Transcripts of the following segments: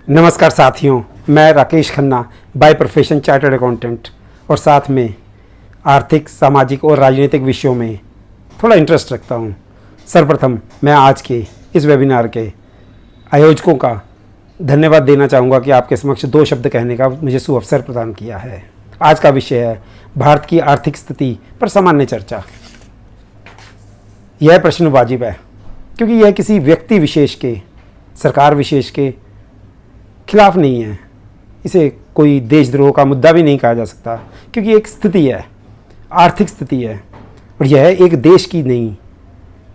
नमस्कार साथियों, मैं Rakesh Khanna by profession chartered accountant और साथ में आर्थिक, सामाजिक और राजनीतिक विषयों में थोड़ा इंटरेस्ट रखता हूं। सर्वप्रथम मैं आज के इस वेबिनार के आयोजकों का धन्यवाद देना चाहूँगा कि आपके समक्ष दो शब्द कहने का मुझे सुअवसर प्रदान किया है। आज का विषय है भारत की आर्थिक स्थिति पर सामान्य चर्चा। यह प्रश्न वाजिब है क्योंकि यह किसी व्यक्ति विशेष के, सरकार विशेष के खिलाफ नहीं है। इसे कोई देशद्रोह का मुद्दा भी नहीं कहा जा सकता क्योंकि एक स्थिति है, आर्थिक स्थिति है और यह एक देश की नहीं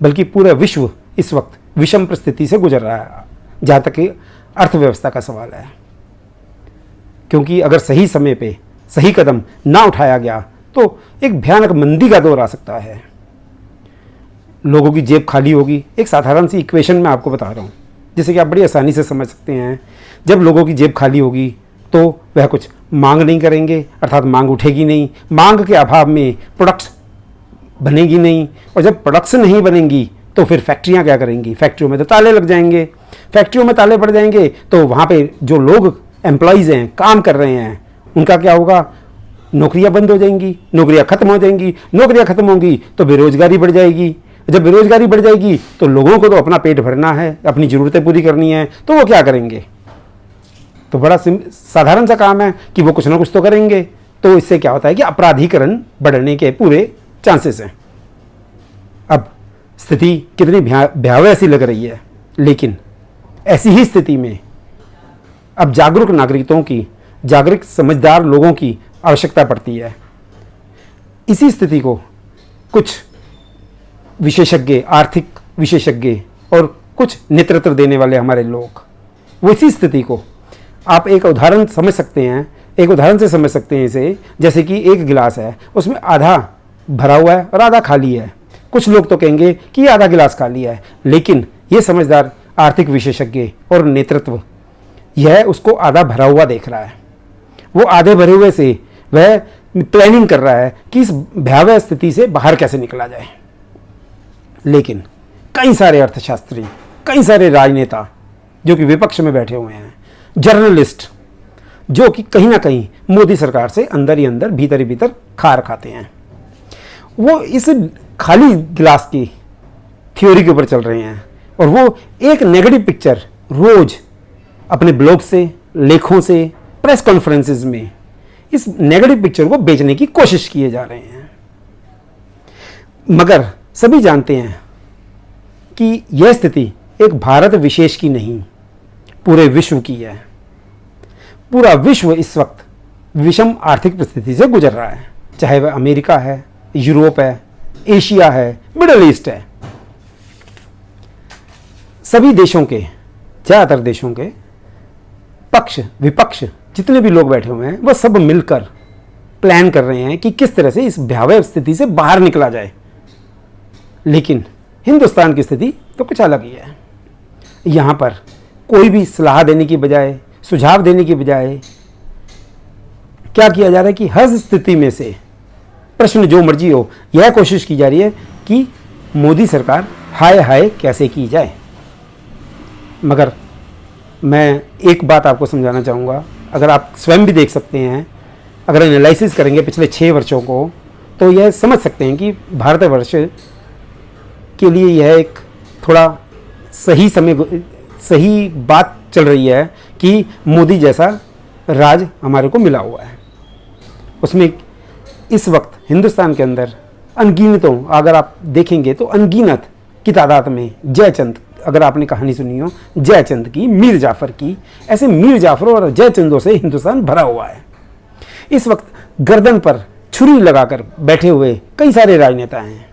बल्कि पूरा विश्व इस वक्त विषम परिस्थिति से गुजर रहा है जहाँ तक कि अर्थव्यवस्था का सवाल है। क्योंकि अगर सही समय पे सही कदम ना उठाया गया तो एक भयानक मंदी का दौर आ सकता है। लोगों की जेब खाली होगी। एक साधारण सी इक्वेशन मैं आपको बता रहा हूँ जिसे कि आप बड़ी आसानी से समझ सकते हैं। जब लोगों की जेब खाली होगी तो वह कुछ मांग नहीं करेंगे, अर्थात मांग उठेगी नहीं। मांग के अभाव में प्रोडक्ट्स बनेगी नहीं और जब प्रोडक्ट्स नहीं बनेंगी तो फिर फैक्ट्रियां क्या करेंगी? फैक्ट्रियों में तो ताले लग जाएंगे। फैक्ट्रियों में ताले पड़ जाएंगे तो वहाँ पे जो लोग एम्प्लॉयज़ हैं, काम कर रहे हैं, उनका क्या होगा? नौकरियाँ बंद हो जाएंगी, नौकरियाँ खत्म हो जाएंगी। नौकरियाँ खत्म होंगी तो बेरोजगारी बढ़ जाएगी। जब बेरोजगारी बढ़ जाएगी तो लोगों को तो अपना पेट भरना है, अपनी ज़रूरतें पूरी करनी है, तो वो क्या करेंगे? तो बड़ा साधारण सा काम है कि वो कुछ ना कुछ तो करेंगे। तो इससे क्या होता है कि अपराधीकरण बढ़ने के पूरे चांसेस हैं। अब स्थिति कितनी भयावह सी लग रही है, लेकिन ऐसी ही स्थिति में अब जागरूक नागरिकों की, जागरूक समझदार लोगों की आवश्यकता पड़ती है। इसी स्थिति को कुछ विशेषज्ञ, आर्थिक विशेषज्ञ और कुछ नेतृत्व देने वाले हमारे लोग, वो इसी स्थिति को आप एक उदाहरण समझ सकते हैं। एक उदाहरण से समझ सकते हैं इसे, जैसे कि एक गिलास है, उसमें आधा भरा हुआ है और आधा खाली है। कुछ लोग तो कहेंगे कि ये आधा गिलास खाली है, लेकिन ये समझदार आर्थिक विशेषज्ञ और नेतृत्व यह उसको आधा भरा हुआ देख रहा है। वो आधे भरे हुए से वह प्लानिंग कर रहा है कि इस भयावह स्थिति से बाहर कैसे निकला जाए। लेकिन कई सारे अर्थशास्त्री, कई सारे राजनेता जो कि विपक्ष में बैठे हुए हैं, जर्नलिस्ट जो कि कहीं ना कहीं मोदी सरकार से अंदर ही अंदर, भीतर ही भीतर खार खाते हैं, वो इस खाली गिलास की थ्योरी के ऊपर चल रहे हैं और वो एक नेगेटिव पिक्चर रोज अपने ब्लॉग से, लेखों से, प्रेस कॉन्फ्रेंसेस में इस नेगेटिव पिक्चर को बेचने की कोशिश किए जा रहे हैं। मगर सभी जानते हैं कि यह स्थिति एक भारत विशेष की नहीं, पूरे विश्व की है। पूरा विश्व इस वक्त विषम आर्थिक परिस्थिति से गुजर रहा है, चाहे वह अमेरिका है, यूरोप है, एशिया है, मिडल ईस्ट है। सभी देशों के, ज़्यादातर देशों के पक्ष विपक्ष जितने भी लोग बैठे हुए हैं वह सब मिलकर प्लान कर रहे हैं कि किस तरह से इस भयावह स्थिति से बाहर निकला जाए। लेकिन हिंदुस्तान की स्थिति तो कुछ अलग ही है। यहाँ पर कोई भी सलाह देने की बजाय, सुझाव देने की बजाय क्या किया जा रहा है कि हर स्थिति में से प्रश्न जो मर्जी हो, यह कोशिश की जा रही है कि मोदी सरकार हाय हाय कैसे की जाए। मगर मैं एक बात आपको समझाना चाहूँगा, अगर आप स्वयं भी देख सकते हैं, अगर एनालिसिस करेंगे पिछले 6 वर्षों को, तो यह समझ सकते हैं कि भारतवर्ष के लिए यह एक थोड़ा सही समय, सही बात चल रही है कि मोदी जैसा राज हमारे को मिला हुआ है। उसमें इस वक्त हिंदुस्तान के अंदर अनगिनतों, अगर आप देखेंगे तो अनगिनत की तादाद में जयचंद, अगर आपने कहानी सुनी हो जयचंद की, मीर जाफ़र की, ऐसे मीर जाफ़रों और जयचंदों से हिंदुस्तान भरा हुआ है। इस वक्त गर्दन पर छुरी लगाकर बैठे हुए कई सारे राजनेता हैं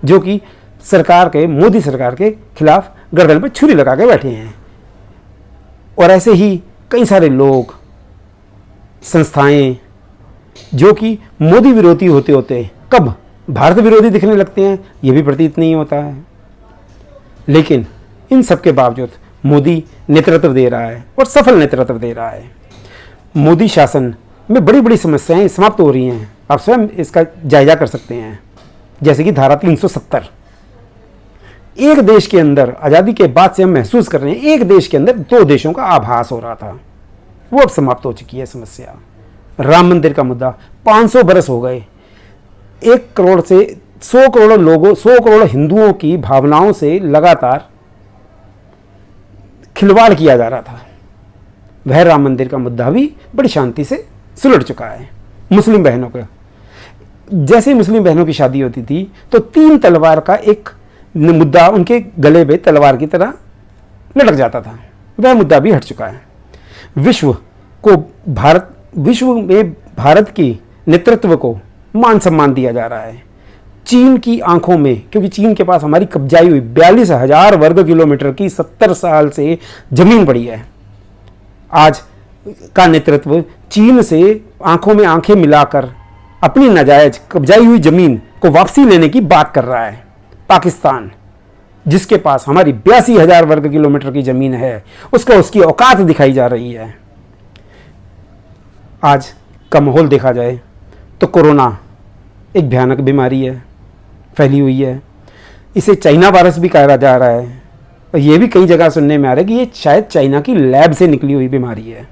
जो कि सरकार के, मोदी सरकार के खिलाफ गर्दन पर छुरी लगा के बैठे हैं। और ऐसे ही कई सारे लोग, संस्थाएं जो कि मोदी विरोधी होते होते कब भारत विरोधी दिखने लगते हैं ये भी प्रतीत नहीं होता है। लेकिन इन सब के बावजूद मोदी नेतृत्व दे रहा है और सफल नेतृत्व दे रहा है। मोदी शासन में बड़ी बड़ी समस्याएं समाप्त हो रही हैं। आप स्वयं इसका जायजा कर सकते हैं, जैसे कि धारा 370। एक देश के अंदर आज़ादी के बाद से हम महसूस कर रहे हैं, एक देश के अंदर दो देशों का आभास हो रहा था, वो अब समाप्त हो चुकी है समस्या। राम मंदिर का मुद्दा 500 बरस हो गए, 1 करोड़ से 100 करोड़ लोगों, 100 करोड़ हिंदुओं की भावनाओं से लगातार खिलवाड़ किया जा रहा था। वह राम मंदिर का मुद्दा भी बड़ी शांति से सुलझ चुका है। मुस्लिम बहनों का, जैसे मुस्लिम बहनों की शादी होती थी तो 3 तलवार का एक मुद्दा उनके गले पे तलवार की तरह लटक जाता था, वह मुद्दा भी हट चुका है। विश्व में भारत की नेतृत्व को मान सम्मान दिया जा रहा है। चीन की आंखों में, क्योंकि चीन के पास हमारी कब्जाई हुई 42,000 वर्ग किलोमीटर की 70 साल से जमीन पड़ी है, आज का नेतृत्व चीन से आंखों में आंखें मिलाकर अपनी नाजायज कब्जाई हुई जमीन को वापसी लेने की बात कर रहा है। पाकिस्तान, जिसके पास हमारी 82,000 वर्ग किलोमीटर की जमीन है, उसको उसकी औकात दिखाई जा रही है। आज का माहौल देखा जाए तो कोरोना एक भयानक बीमारी है, फैली हुई है। इसे चाइना वायरस भी कहा जा रहा है, और ये भी कई जगह सुनने में आ रहा है कि ये शायद चाइना की लैब से निकली हुई बीमारी है।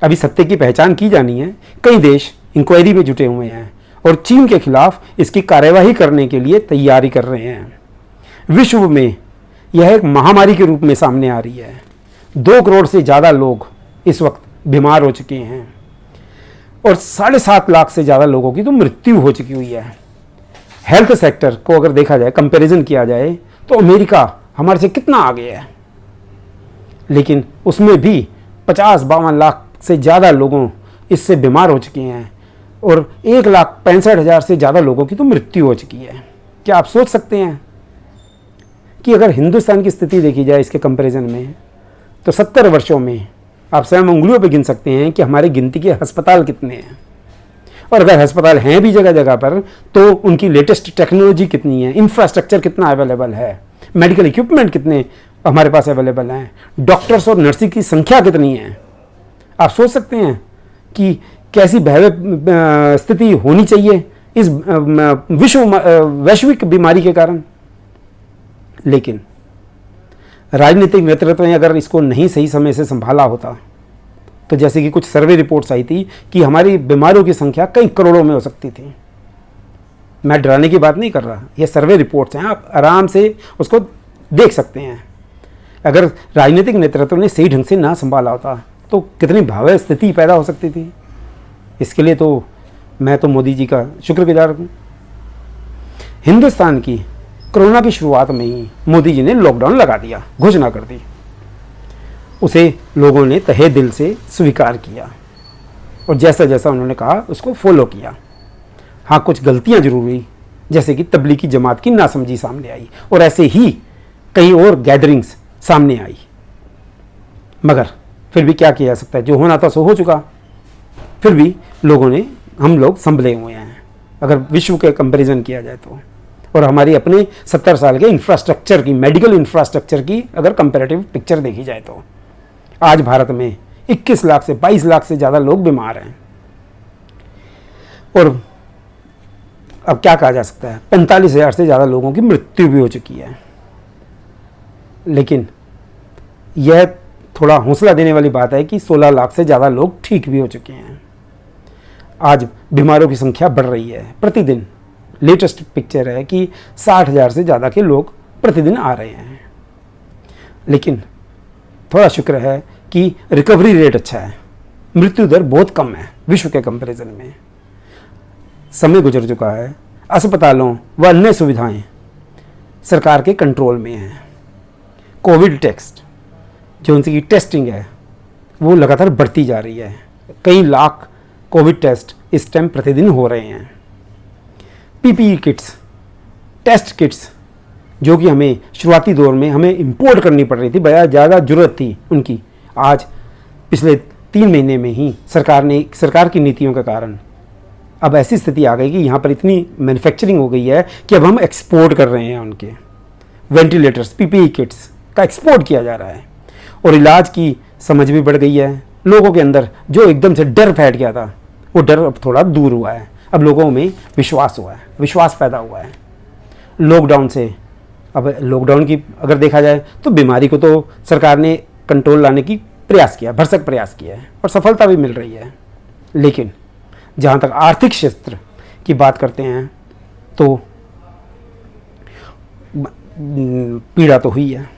अभी सत्य की पहचान की जानी है। कई देश इंक्वायरी में जुटे हुए हैं और चीन के खिलाफ इसकी कार्यवाही करने के लिए तैयारी कर रहे हैं। विश्व में यह एक महामारी के रूप में सामने आ रही है। 2 करोड़ से ज़्यादा लोग इस वक्त बीमार हो चुके हैं और 7.5 लाख से ज़्यादा लोगों की तो मृत्यु हो चुकी हुई है। हेल्थ सेक्टर को अगर देखा जाए, कंपैरिजन किया जाए, तो अमेरिका हमारे से कितना आगे है, लेकिन उसमें भी 50-52 लाख से ज़्यादा लोगों इससे बीमार हो चुके हैं और 1,65,000 से ज़्यादा लोगों की तो मृत्यु हो चुकी है। क्या आप सोच सकते हैं कि अगर हिंदुस्तान की स्थिति देखी जाए इसके कंपैरिजन में, तो 70 वर्षों में आप स्वयं उंगलियों पे गिन सकते हैं कि हमारे गिनती के अस्पताल कितने हैं, और अगर अस्पताल हैं भी जगह जगह पर तो उनकी लेटेस्ट टेक्नोलॉजी कितनी है, इंफ्रास्ट्रक्चर कितना अवेलेबल है, मेडिकल इक्विपमेंट कितने हमारे पास अवेलेबल हैं, डॉक्टर्स और नर्सिंग की संख्या कितनी है। आप सोच सकते हैं कि कैसी भयावह स्थिति होनी चाहिए इस वैश्विक बीमारी के कारण। लेकिन राजनीतिक नेतृत्व ने अगर इसको नहीं सही समय से संभाला होता, तो जैसे कि कुछ सर्वे रिपोर्ट्स आई थी कि हमारी बीमारियों की संख्या कई करोड़ों में हो सकती थी। मैं डराने की बात नहीं कर रहा, ये सर्वे रिपोर्ट्स हैं, आप आराम से उसको देख सकते हैं। अगर राजनीतिक नेतृत्व ने सही ढंग से ना संभाला होता तो कितनी भयावह स्थिति पैदा हो सकती थी। इसके लिए तो मैं तो मोदी जी का शुक्रगुजार हूँ। हिंदुस्तान की कोरोना की शुरुआत में ही मोदी जी ने लॉकडाउन लगा दिया, घोषणा कर दी। उसे लोगों ने तहे दिल से स्वीकार किया और जैसा जैसा उन्होंने कहा उसको फॉलो किया। हाँ, कुछ गलतियां जरूर हुई, जैसे कि तबलीगी जमात की नासमझी सामने आई और ऐसे ही कई और गैदरिंग्स सामने आई, मगर फिर भी क्या किया जा सकता है, जो होना था सो हो चुका। फिर भी हम लोग संभले हुए हैं अगर विश्व के कंपैरिजन किया जाए तो, और हमारी अपने 70 साल के इंफ्रास्ट्रक्चर की, मेडिकल इंफ्रास्ट्रक्चर की अगर कंपैरेटिव पिक्चर देखी जाए तो आज भारत में 21 लाख से 22 लाख से ज़्यादा लोग बीमार हैं। और अब क्या कहा जा सकता है, 45,000 से ज़्यादा लोगों की मृत्यु भी हो चुकी है। लेकिन यह थोड़ा हौसला देने वाली बात है कि 16 लाख से ज़्यादा लोग ठीक भी हो चुके हैं। आज बीमारों की संख्या बढ़ रही है प्रतिदिन। लेटेस्ट पिक्चर है कि 60,000 से ज़्यादा के लोग प्रतिदिन आ रहे हैं। लेकिन थोड़ा शुक्र है कि रिकवरी रेट अच्छा है, मृत्यु दर बहुत कम है विश्व के कंपैरिजन में। समय गुजर चुका है, अस्पतालों व अन्य सुविधाएं सरकार के कंट्रोल में हैं। कोविड टेस्ट, जो उनकी टेस्टिंग है, वो लगातार बढ़ती जा रही है। कई लाख कोविड टेस्ट इस टाइम प्रतिदिन हो रहे हैं। पीपीई किट्स, टेस्ट किट्स, जो कि हमें शुरुआती दौर में हमें इंपोर्ट करनी पड़ रही थी, बहुत ज़्यादा ज़रूरत थी उनकी, आज पिछले 3 महीने में ही सरकार की नीतियों के कारण अब ऐसी स्थिति आ गई कि यहाँ पर इतनी मैन्युफैक्चरिंग हो गई है कि अब हम एक्सपोर्ट कर रहे हैं। उनके वेंटिलेटर्स, पीपीई किट्स का एक्सपोर्ट किया जा रहा है और इलाज की समझ भी बढ़ गई है। लोगों के अंदर जो एकदम से डर फैल गया था, वो डर अब थोड़ा दूर हुआ है। अब लोगों में विश्वास हुआ है, विश्वास पैदा हुआ है। लॉकडाउन से अब लॉकडाउन की अगर देखा जाए तो बीमारी को तो सरकार ने कंट्रोल लाने की प्रयास किया, भरसक प्रयास किया है और सफलता भी मिल रही है। लेकिन जहाँ तक आर्थिक क्षेत्र की बात करते हैं तो पीड़ा तो हुई है।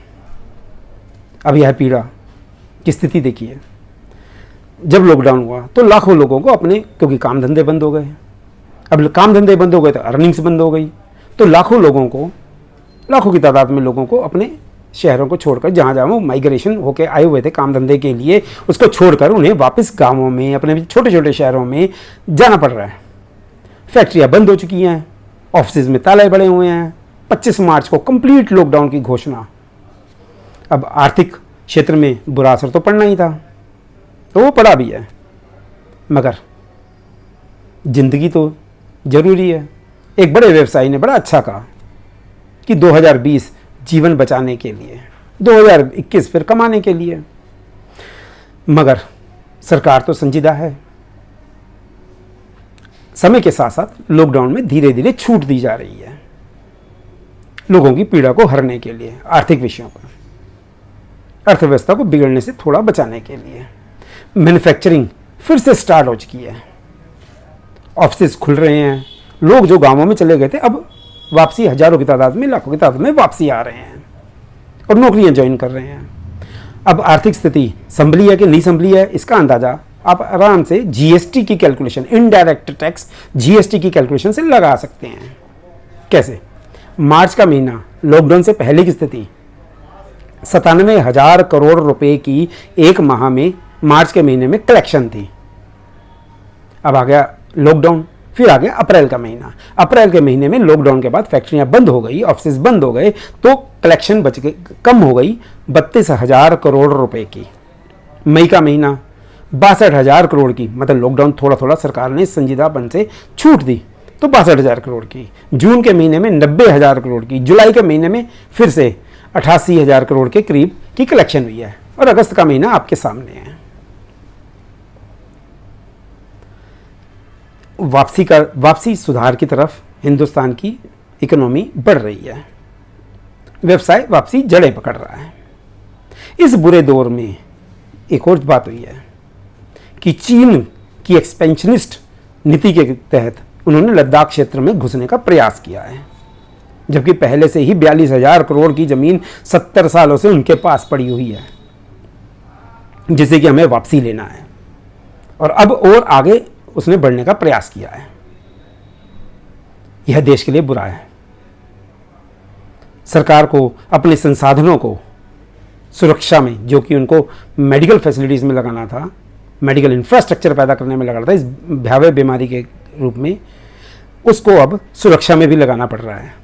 अब यह पीड़ा की स्थिति देखिए, जब लॉकडाउन हुआ तो लाखों लोगों को अपने, क्योंकि काम धंधे बंद हो गए, अब काम धंधे बंद हो गए तो अर्निंग्स बंद हो गई, तो लाखों की तादाद में लोगों को अपने शहरों को छोड़कर, जहाँ जहाँ वो माइग्रेशन होकर आए हुए थे काम धंधे के लिए, उसको छोड़कर उन्हें वापस गाँवों में, अपने छोटे छोटे शहरों में जाना पड़ रहा है। फैक्ट्रियाँ बंद हो चुकी हैं, ऑफिस में ताले पड़े हुए हैं। 25 मार्च को कंप्लीट लॉकडाउन की घोषणा। अब आर्थिक क्षेत्र में बुरा असर तो पड़ना ही था, तो वो पड़ा भी है, मगर जिंदगी तो जरूरी है। एक बड़े व्यवसायी ने बड़ा अच्छा कहा कि 2020 जीवन बचाने के लिए, 2021 फिर कमाने के लिए। मगर सरकार तो संजीदा है। समय के साथ साथ लॉकडाउन में धीरे धीरे छूट दी जा रही है लोगों की पीड़ा को हरने के लिए, आर्थिक विषयों पर, अर्थव्यवस्था को बिगड़ने से थोड़ा बचाने के लिए। मैन्युफैक्चरिंग फिर से स्टार्ट हो चुकी है, ऑफिस खुल रहे हैं, लोग जो गांवों में चले गए थे अब वापसी, हजारों की तादाद में, लाखों की तादाद में वापसी आ रहे हैं और नौकरियां ज्वाइन कर रहे हैं। अब आर्थिक स्थिति संभली है कि नहीं संभली है, इसका अंदाजा आप आराम से जीएसटी की कैलकुलेशन, इनडायरेक्ट टैक्स जीएसटी की कैलकुलेशन से लगा सकते हैं। कैसे? मार्च का महीना, लॉकडाउन से पहले की स्थिति 97,000 करोड़ रुपए की एक माह में, मार्च के महीने में कलेक्शन थी। अब आ गया लॉकडाउन, फिर आ गया अप्रैल का महीना। अप्रैल के महीने में लॉकडाउन के बाद फैक्ट्रियां बंद हो गई, ऑफिस बंद हो गए, तो कलेक्शन बच गई, कम हो गई 32,000 करोड़ रुपए की। मई का महीना 62,000 करोड़ की, मतलब लॉकडाउन थोड़ा थोड़ा सरकार ने संजीदापन से छूट दी तो 62,000 करोड़ की। जून के महीने में 90,000 करोड़ की। जुलाई के महीने में फिर से 88,000 करोड़ के करीब की कलेक्शन हुई है और अगस्त का महीना आपके सामने है। वापसी सुधार की तरफ हिंदुस्तान की इकोनॉमी बढ़ रही है, व्यवसाय वापसी जड़ें पकड़ रहा है। इस बुरे दौर में एक और बात हुई है कि चीन की एक्सपेंशनिस्ट नीति के तहत उन्होंने लद्दाख क्षेत्र में घुसने का प्रयास किया है, जबकि पहले से ही 42,000 करोड़ की जमीन 70 सालों से उनके पास पड़ी हुई है, जिसे कि हमें वापसी लेना है। और अब और आगे उसने बढ़ने का प्रयास किया है। यह देश के लिए बुरा है। सरकार को अपने संसाधनों को सुरक्षा में, जो कि उनको मेडिकल फैसिलिटीज़ में लगाना था, मेडिकल इंफ्रास्ट्रक्चर पैदा करने में लगाना था इस भयावह बीमारी के रूप में, उसको अब सुरक्षा में भी लगाना पड़ रहा है।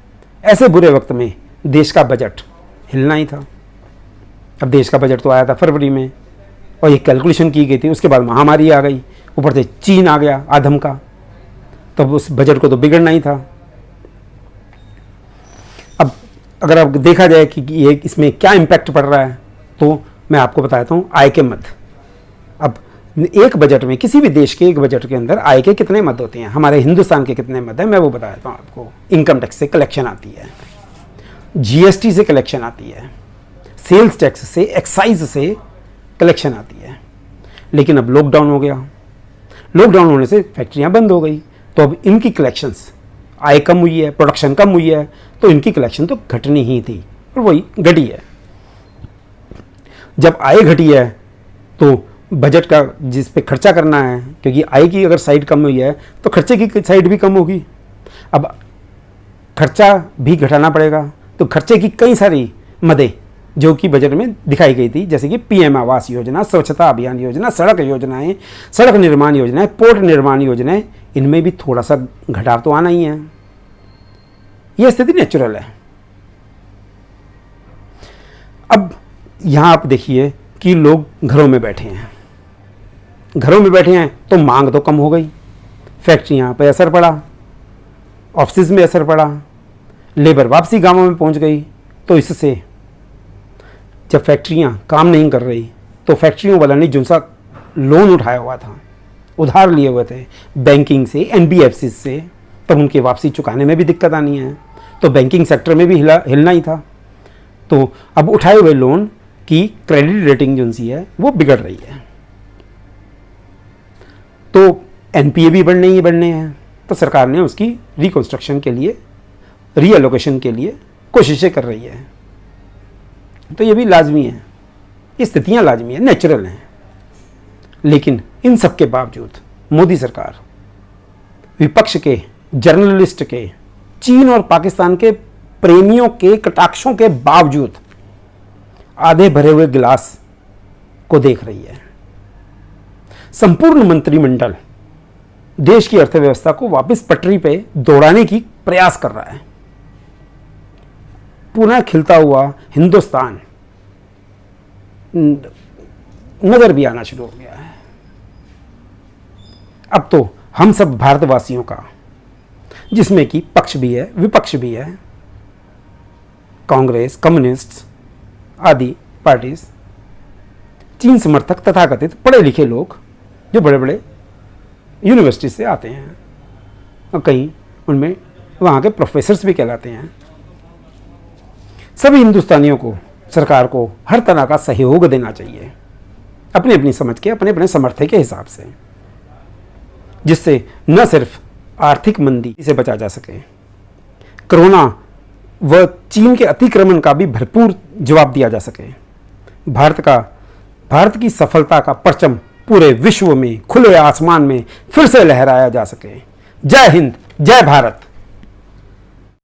ऐसे बुरे वक्त में देश का बजट हिलना ही था। अब देश का बजट तो आया था फरवरी में और ये कैलकुलेशन की गई थी, उसके बाद महामारी आ गई, ऊपर से चीन आ गया आधम का, तब उस बजट को तो बिगड़ना ही था। अब अगर अब देखा जाए कि ये इसमें क्या इम्पैक्ट पड़ रहा है, तो मैं आपको बताता हूँ आय के मद। अब एक बजट में, किसी भी देश के एक बजट के अंदर आय के कितने मद होते हैं, हमारे हिंदुस्तान के कितने मद हैं, मैं वो बता देता हूँ आपको। इनकम टैक्स से कलेक्शन आती है, जीएसटी से कलेक्शन आती है, सेल्स टैक्स से, एक्साइज से कलेक्शन आती है। लेकिन अब लॉकडाउन हो गया, लॉकडाउन होने से फैक्ट्रियां बंद हो गई, तो अब इनकी कलेक्शंस, आय कम हुई है, प्रोडक्शन कम हुई है, तो इनकी कलेक्शन तो घटनी ही थी और वही घटी है। जब आय घटी है तो बजट का जिस पे खर्चा करना है, क्योंकि आय की अगर साइड कम हुई है तो खर्चे की साइड भी कम होगी। अब खर्चा भी घटाना पड़ेगा, तो खर्चे की कई सारी मदें जो कि बजट में दिखाई गई थी, जैसे कि पीएम आवास योजना, स्वच्छता अभियान योजना, सड़क योजनाएं, सड़क निर्माण योजनाएं, पोर्ट निर्माण योजनाएं, इनमें भी थोड़ा सा घटाव तो आना ही है। यह स्थिति नेचुरल है। अब यहां आप देखिए कि लोग घरों में बैठे हैं, घरों में बैठे हैं तो मांग तो कम हो गई, फैक्ट्रियां पे असर पड़ा, ऑफिस में असर पड़ा, लेबर वापसी गांवों में पहुंच गई। तो इससे जब फैक्ट्रियां काम नहीं कर रही तो फैक्ट्रियों वाला ने जो सा लोन उठाया हुआ था, उधार लिए हुए थे बैंकिंग से, एनबीएफसी से, तब उनकी वापसी चुकाने में भी दिक्कत आनी है, तो बैंकिंग सेक्टर में भी हिलना ही था। तो अब उठाए हुए लोन की क्रेडिट रेटिंग जो सी है वो बिगड़ रही है, तो एनपीए भी बढ़ने हैं। तो सरकार ने उसकी रिकंस्ट्रक्शन के लिए, रीएलोकेशन के लिए कोशिशें कर रही है। तो ये भी लाजमी है, ये स्थितियाँ लाजमी है, नेचुरल हैं। लेकिन इन सब के बावजूद मोदी सरकार विपक्ष के, जर्नलिस्ट के, चीन और पाकिस्तान के प्रेमियों के कटाक्षों के बावजूद आधे भरे हुए गिलास को देख रही है। संपूर्ण मंत्रिमंडल देश की अर्थव्यवस्था को वापस पटरी पे दौड़ाने की प्रयास कर रहा है। पुनः खिलता हुआ हिंदुस्तान नजर भी आना शुरू हो गया है। अब तो हम सब भारतवासियों का, जिसमें कि पक्ष भी है, विपक्ष भी है, कांग्रेस, कम्युनिस्ट आदि पार्टीज, चीन समर्थक तथाकथित पढ़े लिखे लोग जो बड़े बड़े यूनिवर्सिटी से आते हैं और कहीं उनमें वहाँ के प्रोफेसर्स भी कहलाते हैं, सभी हिंदुस्तानियों को सरकार को हर तरह का सहयोग देना चाहिए, अपनी अपनी समझ के, अपने अपने सामर्थ्य के हिसाब से, जिससे न सिर्फ आर्थिक मंदी से बचा जा सके, कोरोना व चीन के अतिक्रमण का भी भरपूर जवाब दिया जा सके, भारत की सफलता का परचम पूरे विश्व में खुले आसमान में फिर से लहराया जा सके। जय हिंद, जय भारत।